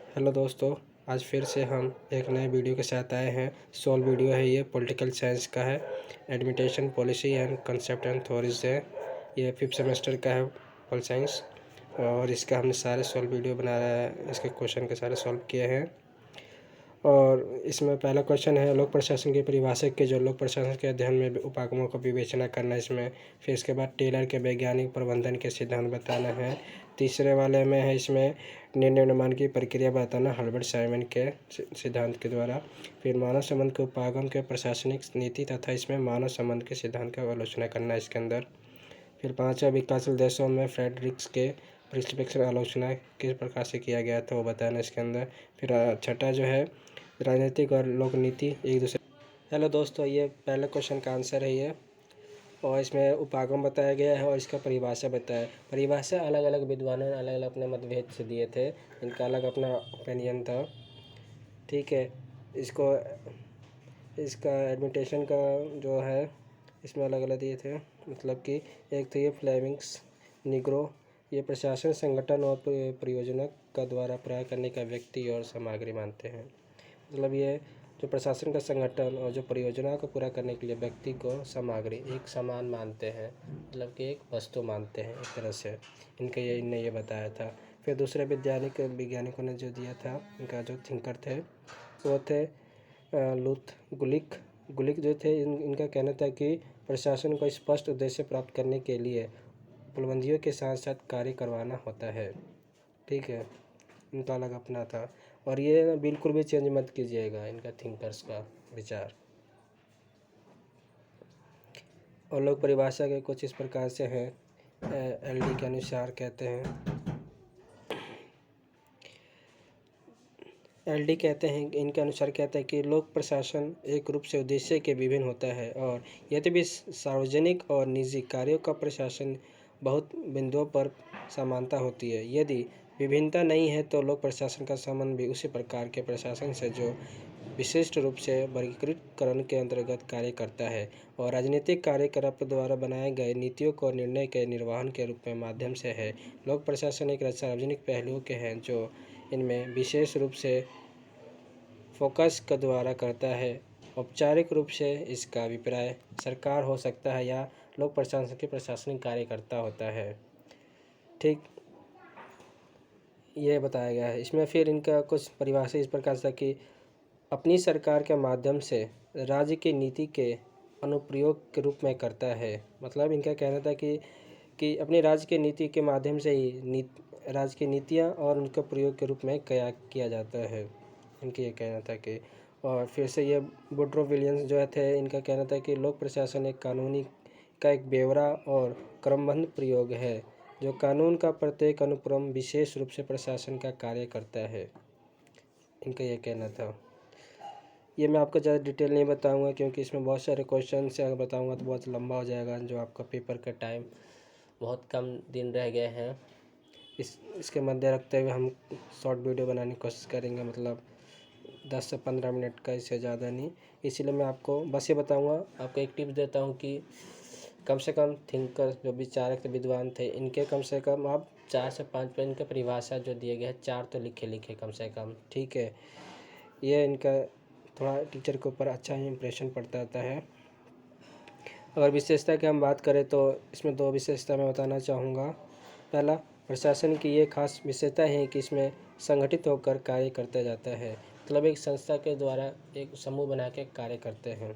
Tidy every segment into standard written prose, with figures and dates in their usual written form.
Hello दोस्तों, आज फिर से हम एक नए वीडियो के साथ आए हैं। सॉल्व वीडियो है, ये पॉलिटिकल साइंस का है। Administration policy and concept and theories है। ये 5th सेमेस्टर का है पॉल साइंस, और इसका हमने सारे सॉल्व वीडियो बनाया है। इसके क्वेश्चन के सारे सॉल्व किए हैं। और इसमें पहला क्वेश्चन है लोक प्रशासन की परिभाषा के जो लोक प्रशासन के अध्ययन में उपागमों को विवेचना करना इसमें। फिर इसके बाद टेलर के वैज्ञानिक प्रबंधन के सिद्धांत बताना है। तीसरे वाले में है इसमें निर्णय निर्माण की प्रक्रिया बताना हर्बर्ट साइमन के सिद्धांत के द्वारा। फिर मानव संबंध के उपागम के प्रशासनिक नीति तथा इसमें मानव संबंध के सिद्धांत का आलोचना करना इसके अंदर। फिर पाँचवा विकासशील देशों में फ्रेडरिक्स के परिप्रेक्ष्य आलोचना किस प्रकार से किया गया था वो बताना इसके अंदर। फिर छठा जो है राजनीतिक और लोक नीति एक दूसरे। हेलो दोस्तों, ये पहले क्वेश्चन का आंसर है ये, और इसमें उपागम बताया गया है और इसका परिभाषा बताया। परिभाषा अलग अलग विद्वानों ने अलग अलग अपने मतभेद से दिए थे, इनका अलग अपना ओपिनियन था। ठीक है, इसका एडमिटेशन का जो है इसमें अलग अलग दिए थे। मतलब कि एक तो ये फ्लेमिंग्स निग्रो, ये प्रशासन संगठन और परियोजना का द्वारा प्रयास करने का व्यक्ति और सामग्री मानते हैं। मतलब ये जो प्रशासन का संगठन और जो परियोजना को पूरा करने के लिए व्यक्ति को सामग्री एक समान मानते हैं, मतलब कि एक वस्तु मानते हैं एक तरह से। इनने ये बताया था। फिर दूसरे वैज्ञानिकों ने जो दिया था, इनका जो थिंकर थे वो थे लूथ गुलिक जो थे। इनका कहना था कि प्रशासन को स्पष्ट उद्देश्य प्राप्त करने के लिए उपलब्धियों के साथ साथ कार्य करवाना होता है। ठीक है, इनका अलग अपना था। और ये बिल्कुल भी चेंज मत कीजिएगा इनका थिंकर्स का विचार। और लोग परिभाषा के कुछ इस प्रकार से हैं। एलडी के अनुसार कहते हैं इनके अनुसार कहते हैं कि लोक प्रशासन एक रूप से उद्देश्य के विभिन्न होता है, और यदि भी सार्वजनिक और निजी कार्यों का प्रशासन बहुत बिंदुओं पर समानता होती है। यदि विभिन्नता नहीं है तो लोक प्रशासन का संबंध भी उसी प्रकार के प्रशासन से जो विशिष्ट रूप से वर्गीकृतकरण के अंतर्गत कार्य करता है और राजनीतिक कार्यकलाप द्वारा बनाए गए नीतियों को निर्णय के निर्वहन के रूप में माध्यम से है। लोक प्रशासन एक सार्वजनिक पहलुओं के हैं जो इनमें विशेष रूप से फोकस के द्वारा करता है। औपचारिक रूप से इसका अभिप्राय सरकार हो सकता है या लोक प्रशासन के प्रशासनिक कार्यकर्ता होता है। ठीक, ये बताया गया है इसमें। फिर इनका कुछ परिभाषा इस प्रकार से कि अपनी सरकार के माध्यम से राज्य की नीति के अनुप्रयोग के रूप में करता है। मतलब इनका कहना था कि अपनी राज्य के नीति के माध्यम से ही राज्य की नीतियाँ और उनके प्रयोग के रूप में किया जाता है। इनके ये कहना था कि। और फिर से ये वुड्रो विलियम्स जो थे, इनका कहना था कि लोक प्रशासन एक कानूनी का एक ब्यौरा और क्रमबद्ध प्रयोग है जो कानून का प्रत्येक अनुक्रम विशेष रूप से प्रशासन का कार्य करता है। इनका ये कहना था। ये मैं आपको ज़्यादा डिटेल नहीं बताऊंगा क्योंकि इसमें बहुत सारे क्वेश्चन से अगर बताऊंगा तो बहुत लंबा हो जाएगा, जो आपका पेपर का टाइम बहुत कम दिन रह गए हैं। इसके मध्य रखते हुए हम शॉर्ट वीडियो बनाने की कोशिश करेंगे, मतलब 10 से 15 मिनट का, इससे ज़्यादा नहीं। इसीलिए मैं आपको बस ये बताऊंगा, आपको एक टिप्स देता हूँ कि कम से कम थिंकर जो विचारक विद्वान थे, इनके कम से कम आप 4 से 5 पेज इनके परिभाषा जो दिए गए हैं 4 तो लिखे कम से कम। ठीक है, ये इनका थोड़ा टीचर के ऊपर अच्छा इम्प्रेशन पड़ता रहता है। अगर विशेषता की हम बात करें तो इसमें 2 विशेषता मैं बताना चाहूँगा। पहला, प्रशासन की ये खास विशेषता है कि इसमें संगठित होकर कार्य करता जाता है। मतलब एक संस्था के द्वारा एक समूह बना के कार्य करते हैं।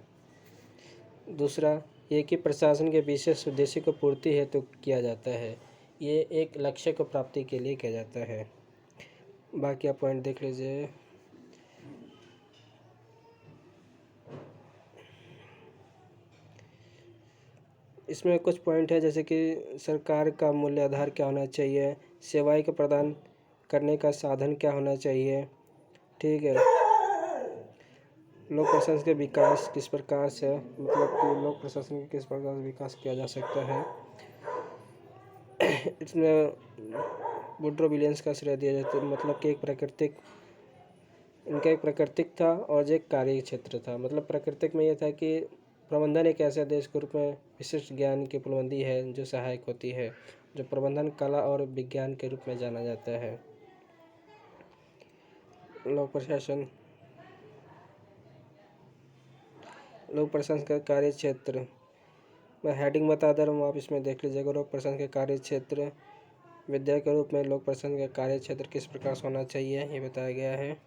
दूसरा ये कि प्रशासन के विशेष उद्देश्य को पूर्ति हेतु किया जाता है। ये एक लक्ष्य को प्राप्ति के लिए किया जाता है। बाकी आप पॉइंट देख लीजिए। इसमें कुछ पॉइंट है जैसे कि सरकार का मूल्य आधार क्या होना चाहिए, सेवाएं को प्रदान करने का साधन क्या होना चाहिए। ठीक है, लोक प्रशासन के विकास किस प्रकार से, मतलब कि लोक प्रशासन के किस प्रकार से विकास किया जा सकता है। इसमें वुड्रो विलियम्स का श्रेय दिया जाता है। मतलब कि इनका एक प्राकृतिक था और एक कार्य क्षेत्र था। मतलब प्राकृतिक में यह था कि प्रबंधन एक ऐसे देश के रूप में विशिष्ट ज्ञान की उपलब्धि है जो सहायक होती है, जो प्रबंधन कला और विज्ञान के रूप में जाना जाता है। लोक प्रशासन का कार्य क्षेत्र, मैं हेडिंग बता दे रहा हूँ, आप इसमें देख लीजिएगा। लोक प्रशासन के कार्य क्षेत्र, विद्या के रूप में लोक प्रशासन का कार्य क्षेत्र किस प्रकार से होना चाहिए, ये बताया गया है।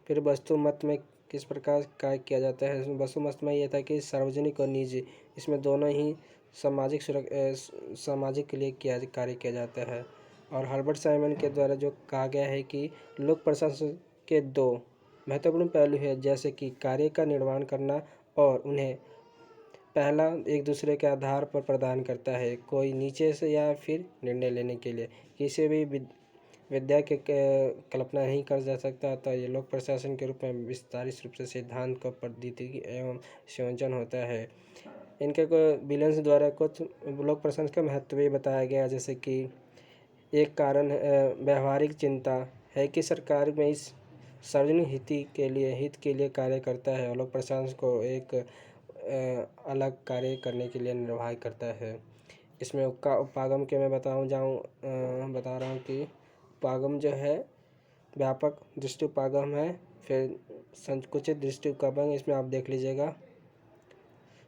फिर वस्तु मत में किस प्रकार कार्य किया जाता है। वस्तु मत में यह था कि सार्वजनिक और निजी, इसमें दोनों ही सामाजिक के लिए कार्य किया जाता है। और हर्बर्ट साइमन के द्वारा जो कहा गया है कि लोक प्रशासन के दो महत्वपूर्ण पहलू है, जैसे कि कार्य का निर्वहन करना और उन्हें पहला एक दूसरे के आधार पर प्रदान करता है, कोई नीचे से या फिर निर्णय लेने के लिए किसी भी विद्या के कल्पना नहीं कर जा सकता। तो ये लोक प्रशासन के रूप में विस्तारित रूप से सिद्धांत का पद्धति एवं संयोजन होता है। इनके विलियम्स द्वारा कुछ लोक प्रशासन का महत्व भी बताया गया, जैसे कि एक कारण व्यवहारिक चिंता है कि सरकार में इस सार्वजनिक हित के लिए कार्य करता है और लोक प्रशासन को एक अलग कार्य करने के लिए निर्वाह करता है। इसमें उपागम के मैं बता रहा हूँ कि उपागम जो है व्यापक दृष्टि उपागम है, फिर संकुचित दृष्टि उपागम, इसमें आप देख लीजिएगा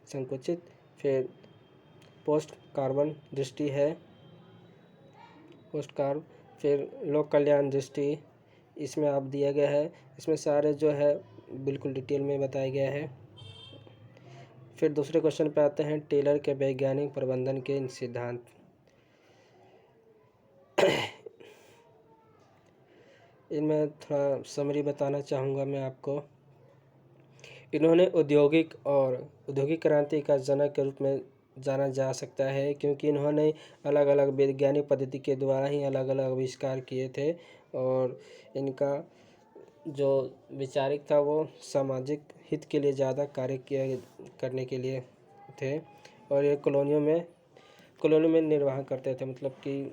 संकुचित, फिर पोस्ट कार्बन दृष्टि है पोस्ट कार्ब, फिर लोक कल्याण दृष्टि, इसमें आप दिया गया है। इसमें सारे जो है बिल्कुल डिटेल में बताया गया है। फिर दूसरे क्वेश्चन पे आते हैं, टेलर के वैज्ञानिक प्रबंधन के सिद्धांत। इनमें थोड़ा समरी बताना चाहूँगा मैं आपको। इन्होंने औद्योगिक क्रांति का जनक के रूप में जाना जा सकता है, क्योंकि इन्होंने अलग अलग वैज्ञानिक पद्धति के द्वारा ही अलग अलग आविष्कार किए थे और इनका जो विचारिक था वो सामाजिक हित के लिए ज़्यादा कार्य करने के लिए थे। और ये कॉलोनियों में निर्वाह करते थे, मतलब कि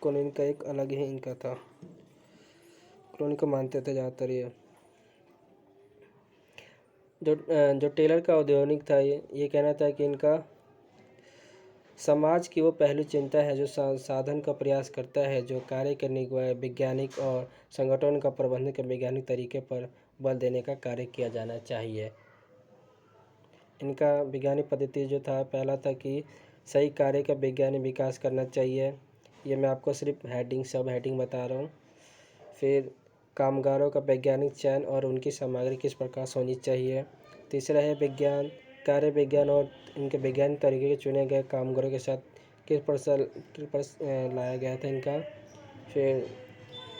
कॉलोनी का एक अलग ही इनका था, कॉलोनी को मानते थे ज़्यादातर। ये जो टेलर का औद्योगिक था, ये कहना था कि इनका समाज की वो पहलू चिंता है जो साधन का प्रयास करता है, जो कार्य करने के वैज्ञानिक और संगठन का प्रबंधन के वैज्ञानिक तरीके पर बल देने का कार्य किया जाना चाहिए। इनका वैज्ञानिक पद्धति जो था, पहला था कि सही कार्य का वैज्ञानिक विकास करना चाहिए। ये मैं आपको सिर्फ सब हेडिंग बता रहा हूँ। फिर कामगारों का वैज्ञानिक चयन और उनकी सामग्री किस प्रकार से होनी चाहिए। तीसरा है कार्य विज्ञान और इनके वैज्ञानिक तरीके के चुने गए कामगारों के साथ किस पर लाया गया था इनका। फिर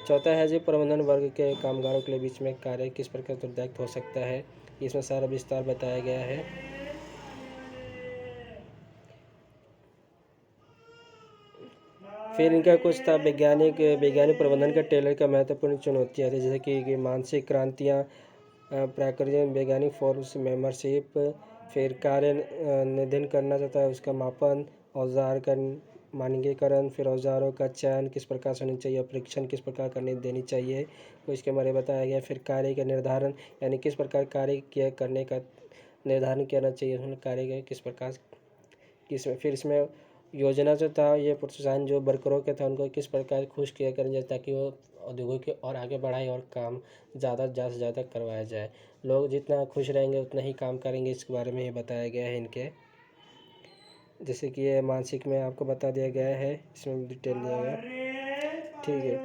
चौथा है जो प्रबंधन वर्ग के कामगारों के लिए बीच में कार्य किस प्रकार उत्तरदायित्व हो सकता है, इसमें सारा विस्तार बताया गया है। फिर इनका कुछ था वैज्ञानिक प्रबंधन का टेलर का महत्वपूर्ण चुनौतियाँ थी, जैसे कि मानसिक क्रांतियाँ, प्रक्रिया वैज्ञानिक फोर्स मेंबरशिप, फिर कार्य निधन करना चाहता है उसका मापन, औजार का मानकीकरण, फिर औजारों का चयन किस प्रकार से होनी चाहिए, परीक्षण किस प्रकार करने देनी चाहिए तो इसके बारे में बताया गया। फिर कार्य का निर्धारण, यानी किस प्रकार कार्य करने का निर्धारण करना चाहिए, कार्य का किस प्रकार फिर इसमें योजना जो था, ये प्रोत्साहन जो वर्करों के था उनको किस प्रकार खुश किया करेंगे ताकि वो उद्योगों के और आगे बढ़ाएं और काम ज़्यादा से ज़्यादा करवाया जाए। लोग जितना खुश रहेंगे उतना ही काम करेंगे, इसके बारे में ही बताया गया है इनके। जैसे कि ये मानसिक में आपको बता दिया गया है, इसमें डिटेल दिया गया, ठीक है।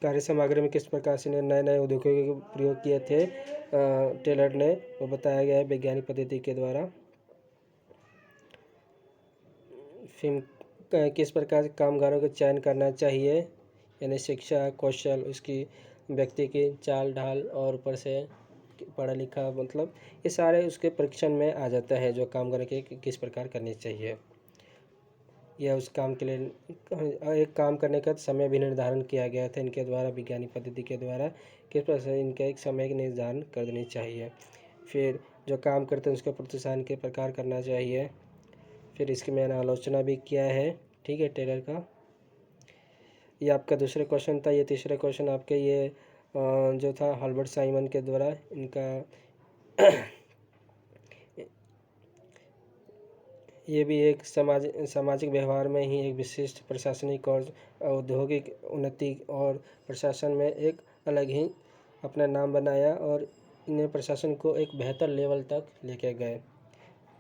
कार्य सामग्री में किस प्रकार से नए नए उद्योगों के प्रयोग किए थे टेलर ने, वो बताया गया है वैज्ञानिक पद्धति के द्वारा। फिर किस प्रकार से कामगारों का चयन करना चाहिए, यानी शिक्षा कौशल, उसकी व्यक्ति की चाल ढाल और ऊपर से पढ़ा लिखा, मतलब ये सारे उसके परीक्षण में आ जाता है जो कामगार के किस प्रकार करनी चाहिए, या उस काम के लिए एक काम करने का समय भी निर्धारण किया गया था इनके द्वारा, वैज्ञानिक पद्धति के द्वारा किस प्रकार से इनका एक समय निर्धारण कर देनी चाहिए। फिर जो काम करते हैं उसका प्रोत्साहन के प्रकार करना चाहिए। फिर इसकी मैंने आलोचना भी किया है, ठीक है, टेलर का। ये आपका दूसरा क्वेश्चन था। ये तीसरा क्वेश्चन आपके ये जो था हर्बर्ट साइमन के द्वारा इनका ये भी एक सामाजिक व्यवहार में ही एक विशिष्ट प्रशासनिक और औद्योगिक उन्नति और प्रशासन में एक अलग ही अपना नाम बनाया और इन्हें प्रशासन को एक बेहतर लेवल तक लेके गए,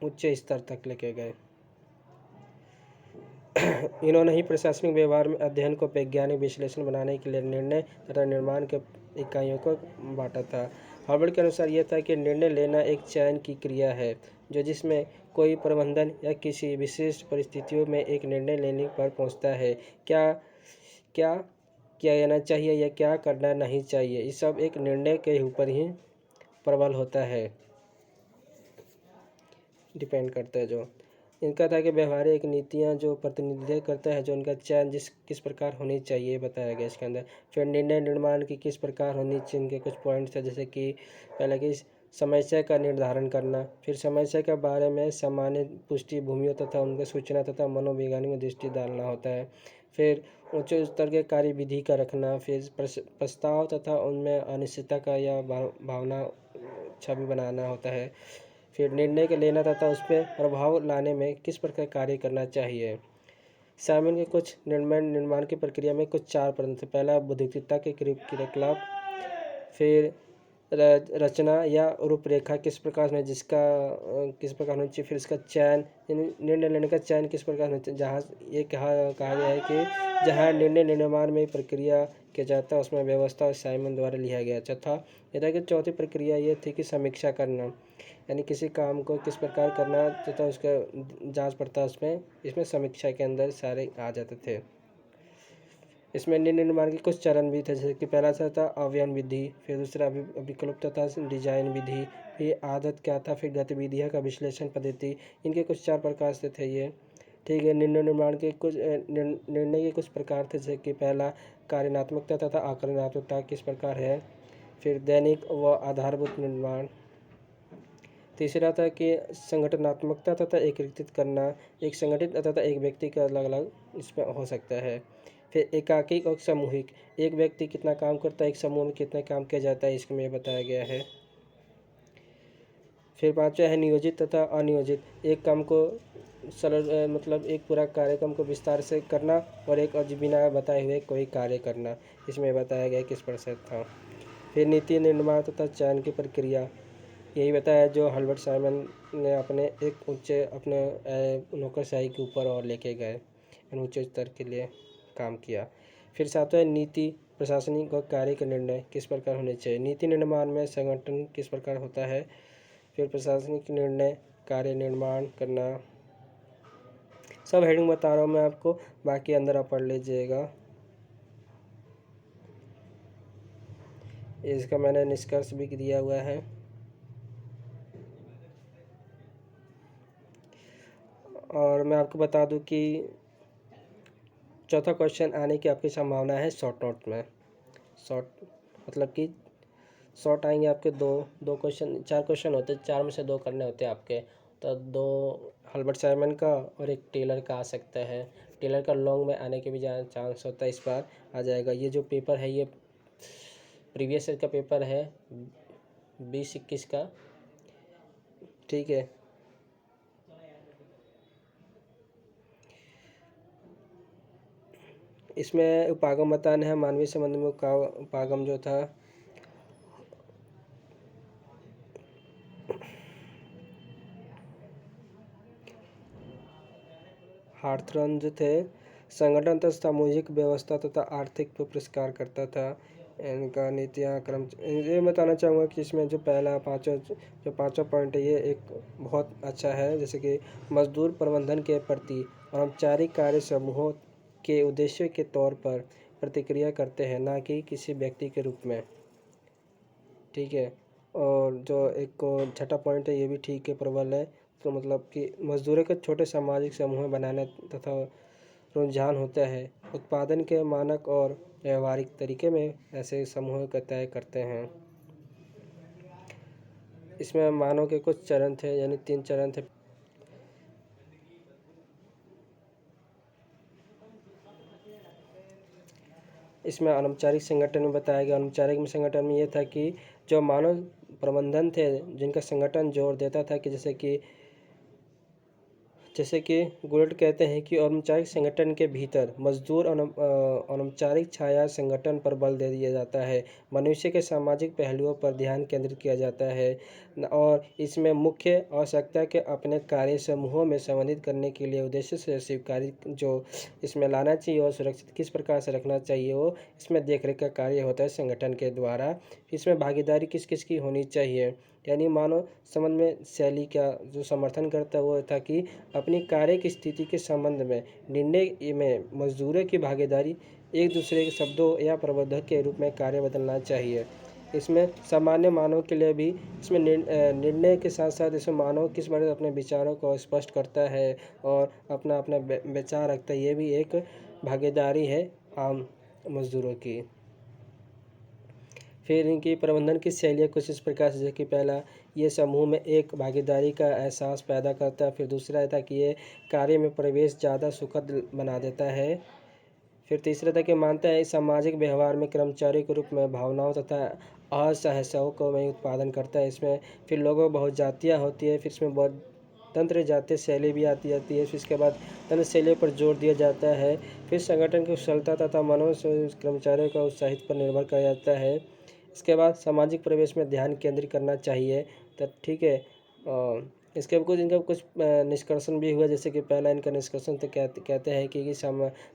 उच्च स्तर तक लेके गए। इन्होंने ही प्रशासनिक व्यवहार में अध्ययन को वैज्ञानिक विश्लेषण बनाने के लिए निर्णय तथा निर्माण के इकाइयों को बांटा था। हार्वर्ड के अनुसार यह था कि निर्णय लेना एक चयन की क्रिया है जो जिसमें कोई प्रबंधन या किसी विशेष परिस्थितियों में एक निर्णय लेने पर पहुंचता है। क्या क्या किया जाना चाहिए या क्या करना नहीं चाहिए, ये सब एक निर्णय के ऊपर ही प्रबल होता है, डिपेंड करता है। जो इनका था कि व्यवहारिक नीतियाँ जो प्रतिनिधित्व करता है, जो उनका चयन किस प्रकार होनी चाहिए बताया गया इसके अंदर। फिर निर्णय निर्माण की किस प्रकार होनी चाहिए, इनके कुछ पॉइंट्स है, जैसे कि पहला कि समस्या का निर्धारण करना, फिर समस्या के बारे में सामान्य पुष्टि भूमियों तथा उनके सूचना तथा मनोवैज्ञानिक दृष्टि डालना होता है। फिर उच्च स्तर के कार्यविधि का रखना, फिर प्रस्ताव तथा उनमें अनिश्चितता का या भावना छवि बनाना होता है। फिर निर्णय के लेना तथा उस पर प्रभाव लाने में किस प्रकार कार्य करना चाहिए। साइमन के कुछ निर्माण की प्रक्रिया में कुछ 4 प्रश्न थे। पहला बुद्धिमत्ता के क्रियाकलाप, फिर रचना या रूपरेखा किस प्रकार में किस प्रकार होनी चाहिए, फिर इसका चयन, निर्णय लेने का चयन किस प्रकार होना चाहिए। जहाँ ये कहा गया है कि जहाँ निर्णय निर्माण में प्रक्रिया किया जाता है उसमें व्यवस्था साइमन द्वारा लिया गया। चौथी प्रक्रिया ये थी कि समीक्षा करना, यानी किसी काम को किस प्रकार करना तथा उसका जांच पड़ताल इसमें समीक्षा के अंदर सारे आ जाते थे। इसमें निर्णय निर्माण के कुछ चरण भी थे, जैसे कि पहला था अवयन विधि, फिर दूसरा विकल्प तथा डिजाइन विधि, फिर आदत क्या था, फिर गतिविधियों का विश्लेषण पद्धति। इनके कुछ 4 प्रकार से थे ये, ठीक है। निर्णय निर्माण के कुछ निर्णय के कुछ प्रकार थे, जैसे कि पहला कार्यात्मकता तथा आक्रामकता किस प्रकार है, फिर दैनिक व आधारभूत निर्माण। तीसरा था कि संगठनात्मकता तथा एकीकृत करना, एक संगठित तथा एक व्यक्ति का अलग अलग इसमें हो सकता है। फिर एकाकी और सामूहिक, एक व्यक्ति कितना काम करता है, एक समूह में कितना काम किया जाता है, इसमें बताया गया है। फिर पांचवा है नियोजित तथा अनियोजित, एक काम को सरल मतलब एक पूरा कार्यक्रम को विस्तार से करना और एक बिना बताए हुए कोई कार्य करना, इसमें बताया गया किस प्रतिशत था। फिर नीति निर्माण तथा चयन की प्रक्रिया, यही बताया जो हर्बर्ट साइमन ने अपने एक अपने नौकरशाही के ऊपर और लेके गए, उच्च स्तर के लिए काम किया। फिर सातवां नीति प्रशासनिक और कार्य के निर्णय किस प्रकार होने चाहिए। नीति निर्माण में संगठन किस प्रकार होता है, फिर प्रशासनिक निर्णय कार्य निर्माण करना, सब हेडिंग बता रहा हूँ मैं आपको, बाकी अंदर आप पढ़ लीजिएगा। इसका मैंने निष्कर्ष भी दिया हुआ है। और मैं आपको बता दूं कि चौथा क्वेश्चन आने की आपकी संभावना है शॉर्ट नोट में। शॉर्ट मतलब कि शॉर्ट आएंगे आपके दो क्वेश्चन, 4 क्वेश्चन होते हैं, 4 में से 2 करने होते हैं आपके, तो 2 हर्बर्ट साइमन का और एक टेलर का आ सकता है। टेलर का लॉन्ग में आने के भी चांस होता है, इस बार आ जाएगा। ये जो पेपर है ये प्रीवियस ईयर का पेपर है 20-21 का, ठीक है। इसमें उपागम बताना है, मानवीय संबंध में उपागम जो था हार्थरन जो थे संगठन तथा सामूहिक व्यवस्था तथा आर्थिक पर पुरस्कार करता था। इनका नीतियाँ क्रम ये बताना चाहूँगा कि इसमें जो पाँचवा पॉइंट है ये एक बहुत अच्छा है, जैसे कि मजदूर प्रबंधन के प्रति औपचारिक कार्य समूहों के उद्देश्य के तौर पर प्रतिक्रिया करते हैं, ना कि किसी व्यक्ति के रूप में, ठीक है। और जो एक को छठा पॉइंट है ये भी ठीक है, प्रबल है। तो मतलब कि मजदूरों के छोटे सामाजिक समूह बनाने तथा रुझान होता है, उत्पादन के मानक और व्यवहारिक तरीके में ऐसे समूह का तय करते हैं। इसमें मानव के कुछ चरण थे, यानी 3 चरण थे। इसमें अनौपचारिक संगठन में बताया गया। अनौपचारिक संगठन में ये था कि जो मानव प्रबंधन थे जिनका संगठन जोर देता था कि जैसे कि जैसे कि गुलेट कहते हैं कि औपचारिक संगठन के भीतर मजदूर अनौपचारिक छाया संगठन पर बल दे दिया जाता है। मनुष्य के सामाजिक पहलुओं पर ध्यान केंद्रित किया जाता है और इसमें मुख्य आवश्यकता के अपने कार्य समूहों में संबंधित करने के लिए उद्देश्य से स्वीकारी जो इसमें लाना चाहिए और सुरक्षित किस प्रकार से रखना चाहिए वो इसमें देखरेख का कार्य होता है संगठन के द्वारा। इसमें भागीदारी किस किस की होनी चाहिए, यानी मानव संबंध में शैली का जो समर्थन करता है वो था कि अपनी कार्य की स्थिति के संबंध में निर्णय में मजदूरों की भागीदारी एक दूसरे के शब्दों या प्रबंधक के रूप में कार्य बदलना चाहिए। इसमें सामान्य मानव के लिए भी इसमें निर्णय के साथ साथ इसमें मानव किस प्रकार अपने विचारों को स्पष्ट करता है और अपना अपना विचार रखता है, ये भी एक भागीदारी है आम मजदूरों की। फिर इनकी प्रबंधन की शैलियाँ कुछ इस प्रकार से, जैसे कि पहला ये समूह में एक भागीदारी का एहसास पैदा करता है। फिर दूसरा था कि ये कार्य में प्रवेश ज़्यादा सुखद बना देता है। फिर तीसरा था कि मानता है इस सामाजिक व्यवहार में कर्मचारी के रूप में भावनाओं तथा असहसाओं को में उत्पादन करता है। इसमें फिर लोगों बहुत जातियाँ होती है, फिर इसमें बहुत तंत्र जातीय शैली भी आती है। फिर इसके बाद तंत्र शैली पर जोर दिया जाता है। फिर संगठन की कुशलता तथा कर्मचारियों का उत्साहित पर निर्भर किया जाता है। इसके बाद सामाजिक प्रवेश में ध्यान केंद्रित करना चाहिए, तब ठीक है। इसके कुछ इनका कुछ निष्कर्षण भी हुआ, जैसे कि पहला इनका निष्कर्षण तो कहते हैं कि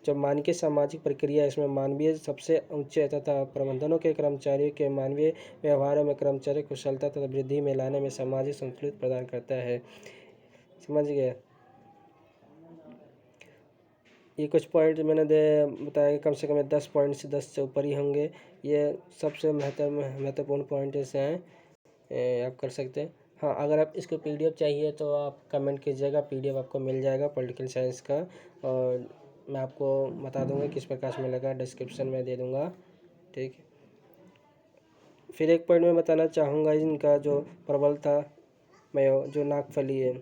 जो मानवीय सामाजिक प्रक्रिया इसमें मानवीय सबसे उच्च तथा प्रबंधनों के कर्मचारियों के मानवीय व्यवहारों में कर्मचारी कुशलता तथा वृद्धि में लाने में सामाजिक संतुलित प्रदान करता है। समझ गए। ये कुछ पॉइंट मैंने बताया कि कम से कम 10 पॉइंट से 10 से ऊपर ही होंगे। ये सबसे महत्वपूर्ण पॉइंट ऐसे हैं, आप कर सकते हैं। हाँ, अगर आप इसको पीडीएफ चाहिए तो आप कमेंट कीजिएगा, पीडीएफ आपको मिल जाएगा पॉलिटिकल साइंस का, और मैं आपको बता दूंगा किस प्रकार से मिलेगा, डिस्क्रिप्शन में दे दूंगा, ठीक है। फिर एक पॉइंट मैं बताना चाहूँगा, इनका जो प्रबल था मैं जो नागफली है,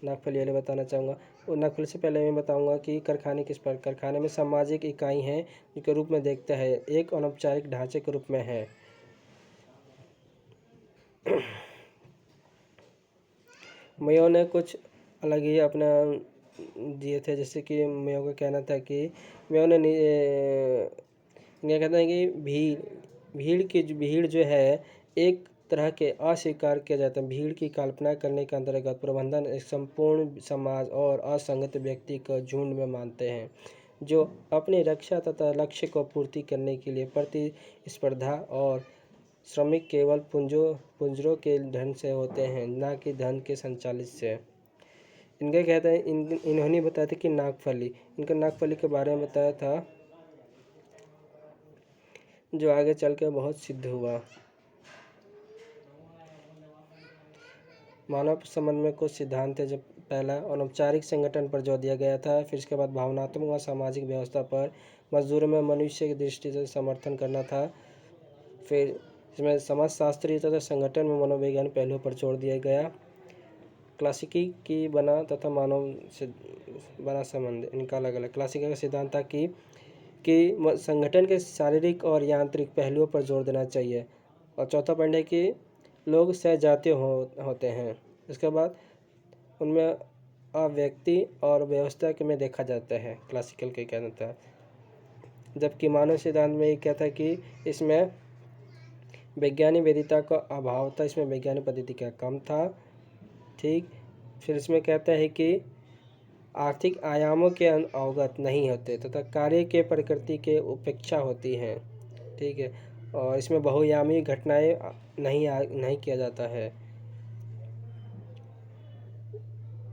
नागफली वाले बताना चाहूँगा। और नागफली से पहले मैं बताऊंगा कि कारखाने किस पर कारखाने में सामाजिक इकाई है के रूप में देखता है, एक अनौपचारिक ढांचे के रूप में है। मेयो ने कुछ अलग ही अपना दिए थे, जैसे कि मेयो का कहना था कि मेयो ने ये कहता है कि भीड़ जो है एक तरह के अस्वीकार किया जाता है। भीड़ की कल्पना करने के अंतर्गत प्रबंधन एक संपूर्ण समाज और असंगत व्यक्ति को झुंड में मानते हैं जो अपनी रक्षा तथा लक्ष्य को पूर्ति करने के लिए प्रतिस्पर्धा और श्रमिक केवल पूंजरों के धन से होते हैं, ना कि धन के संचालित से। इनका कहता है इन्होंने बताया था कि इनका नागफली के बारे में बताया था, जो आगे चल के बहुत सिद्ध हुआ। मानव संबंध में कुछ सिद्धांत है। जब पहला अनौपचारिक संगठन पर जोर दिया गया था, फिर इसके बाद भावनात्मक व सामाजिक व्यवस्था पर मजदूरों में मनुष्य की दृष्टि से समर्थन करना था। फिर इसमें समाजशास्त्री तथा संगठन में मनोविज्ञान पहलुओं पर जोर दिया गया। क्लासिकी की बना तथा मानव से बना संबंध, इनका अलग अलग। क्लासिकी का सिद्धांत था कि संगठन के शारीरिक और यांत्रिक पहलुओं पर जोर देना चाहिए। और चौथा पॉइंट है कि लोग सहजातीय होते हैं। इसके बाद उनमें व्यक्ति और व्यवस्था के में देखा जाता है, क्लासिकल के कहना था। जबकि मानव सिद्धांत में ये क्या था कि इसमें वैज्ञानिक वैधता का अभाव था, इसमें वैज्ञानिक पद्धति का कम था, ठीक। फिर इसमें कहता है कि आर्थिक आयामों के अवगत नहीं होते तथा कार्य के प्रकृति के उपेक्षा होती है, ठीक है। और इसमें बहुआयामी घटनाएं नहीं किया जाता है।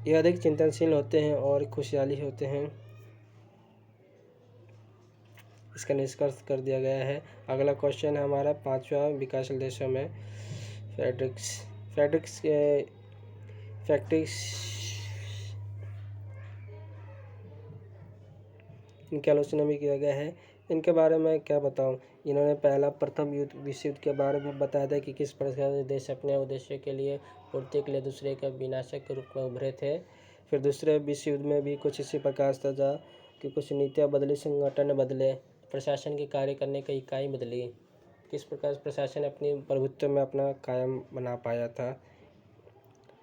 ये अधिक चिंतनशील होते हैं और खुशहाली होते हैं। इसका निष्कर्ष कर दिया गया है। अगला क्वेश्चन है हमारा 5वां विकासशील देशों में फैक्ट्रिक्स इनकी आलोचना भी किया गया है। इनके बारे में क्या बताऊं। इन्होंने प्रथम विश्व युद्ध के बारे में बताया था कि किस प्रकार से देश अपने उद्देश्य के लिए पूर्ति के लिए दूसरे का विनाशक के रूप में उभरे थे। फिर दूसरे विश्व युद्ध में भी कुछ इसी प्रकार से था कि कुछ नीतियाँ बदली, संगठन बदले, प्रशासन के कार्य करने की इकाई बदली, किस प्रकार प्रशासन अपनी प्रभुत्व में अपना कायम बना पाया था।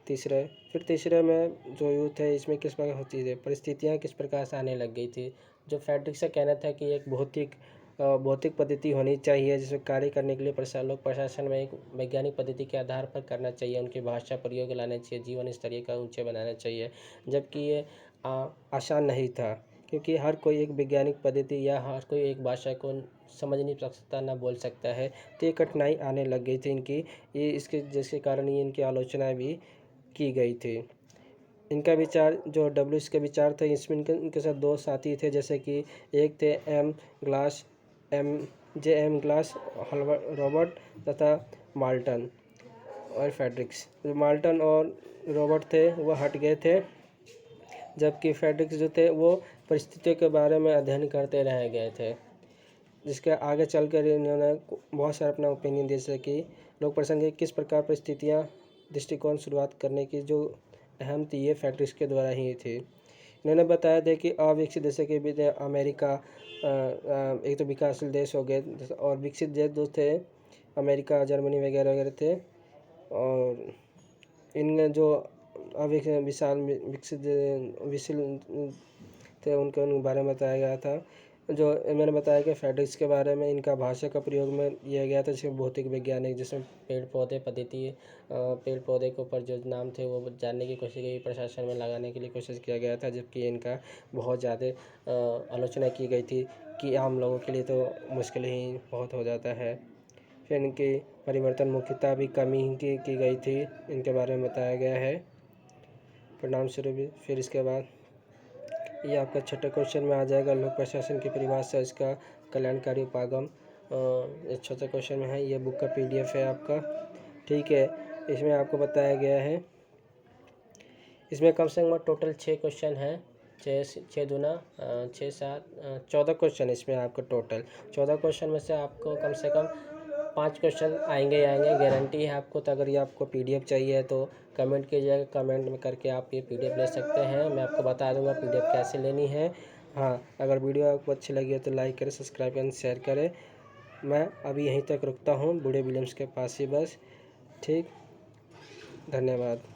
तीसरे में जो यूथ है इसमें किस प्रकार होती थी, परिस्थितियाँ किस प्रकार से आने लग गई थी। जो फ्रेडरिक का कहना था कि एक भौतिक पद्धति होनी चाहिए जिसमें कार्य करने के लिए लोग प्रशासन में एक वैज्ञानिक पद्धति के आधार पर करना चाहिए, उनकी भाषा प्रयोग लाना चाहिए, जीवन स्तरीय का ऊंचे बनाना चाहिए। जबकि ये आसान नहीं था, क्योंकि हर कोई एक वैज्ञानिक पद्धति या हर कोई एक भाषा को समझ नहीं सकता, ना बोल सकता है, तो ये कठिनाई आने लग गई थी इनकी। ये इसके जिसके कारण ये इनकी आलोचना भी की गई थी। इनका विचार जो डब्ल्यूएच के विचार थे, इसमें इनके साथ दो साथी थे, जैसे कि एक थे एम ग्लास, रॉबर्ट तथा माल्टन और फ्रेडरिक्स। माल्टन और रॉबर्ट थे वो हट गए थे, जबकि फ्रेडरिक्स जो थे वो परिस्थितियों के बारे में अध्ययन करते रह गए थे, जिसके आगे चलकर इन्होंने बहुत सारा अपना ओपिनियन दिया, जैसे कि लोग प्रसंग की किस प्रकार परिस्थितियाँ दृष्टिकोण शुरुआत करने की जो अहम थी, ये फ्रेडरिक्स के द्वारा ही थी। इन्होंने बताया था कि अविकसित जैसे कि अमेरिका एक तो विकासशील देश हो गए, और विकसित देश जो थे अमेरिका, जर्मनी वगैरह वगैरह थे, और इनमें जो विकसित थे उनके बारे में बताया गया था। जो मैंने बताया कि फ्रेडरिक्स के बारे में इनका भाषा का प्रयोग में लिया गया था, जिसमें भौतिक वैज्ञानिक, जिसमें पेड़ पौधे पद्धति, पेड़ पौधे के ऊपर जो नाम थे वो जानने की कोशिश की, प्रशासन में लगाने के लिए कोशिश किया गया था। जबकि इनका बहुत ज़्यादा आलोचना की गई थी कि आम लोगों के लिए तो मुश्किल ही बहुत हो जाता है। फिर इनकी परिवर्तन मुख्यतः भी कमी की गई थी, इनके बारे में बताया गया है परिणाम स्वरूप। फिर इसके बाद ये आपका छठे क्वेश्चन में आ जाएगा, लोक प्रशासन की परिभाषा, इसका कल्याणकारी उपागम। इस छठे क्वेश्चन में है, ये बुक का PDF है आपका, ठीक है। इसमें आपको बताया गया है, इसमें कम से कम टोटल 6 क्वेश्चन हैं, 6 दूना 6 7 14 क्वेश्चन इसमें आपको टोटल। 14 क्वेश्चन में से आपको कम से कम 5 क्वेश्चन आएंगे, गारंटी है आपको। तो अगर ये आपको PDF चाहिए तो कमेंट कीजिएगा, कमेंट में करके आप ये PDF ले सकते हैं। मैं आपको बता दूंगा PDF कैसे लेनी है। हाँ, अगर वीडियो आपको अच्छी लगी है तो लाइक करें, सब्सक्राइब करें, शेयर करें। मैं अभी यहीं तक रुकता हूँ, बूढ़े विलियम्स के पास ही बस। ठीक, धन्यवाद।